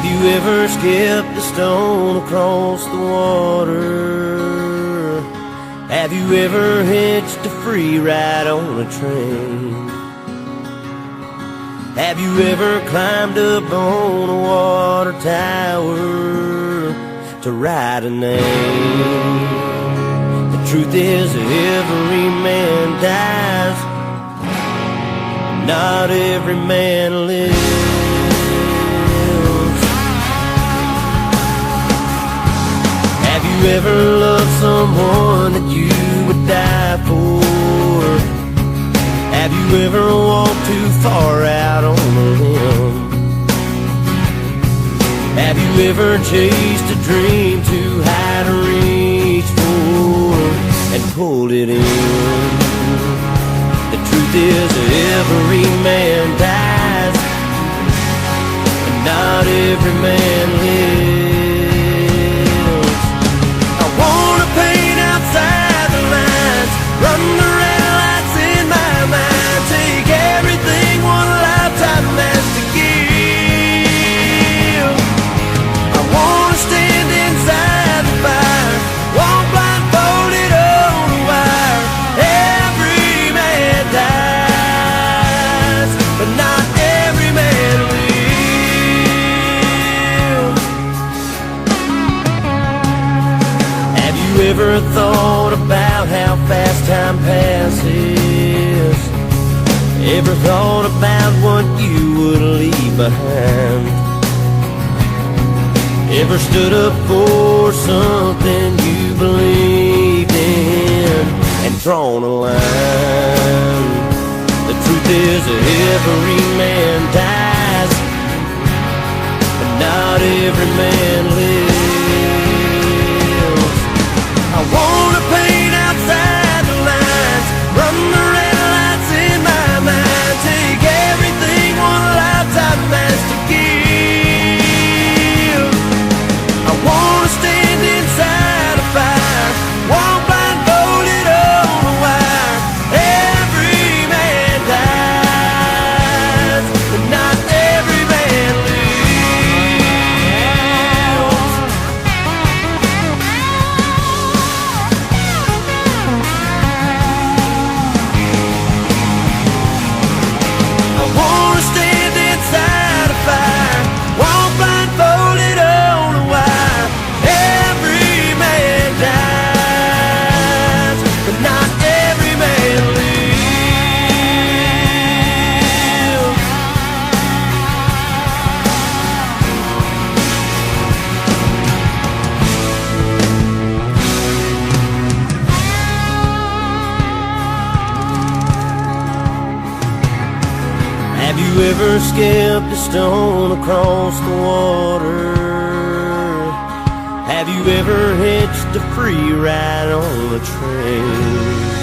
Have you ever skipped a stone across the water? Have you ever hitched a free ride on a train? Have you ever climbed up on a water tower to write a name? The truth is every man dies, not every man lives. Have you ever loved someone that you would die for? Have you ever walked too far out on a limb? Have you ever chased a dream too high to reach for and pulled it in? The truth is every man dies, and not every man lives. I wanna paint outside the lines, run the red lights in my mind, take everything one lifetime has to give. I wanna stand inside the fire, walk blindfolded on the wire. Every man dies, but not every man lives. Have you ever thought about how fast time passes? Ever thought about what you would leave behind? Ever stood up for something you believed in and drawn a line? The truth is every man dies, but not every man lives. I wanna paint outside the lines, run the red lights in my mind, take everything one lifetime has to give. I wanna stand inside a fire, walk blindfolded on the wire. Every man dies, but not every man lives. I wanna stand inside a fire, walk blindfolded on the wire. Every man dies, but not every man lives. Have you ever skipped a stone across the water? Have you ever hitched a free ride on a train?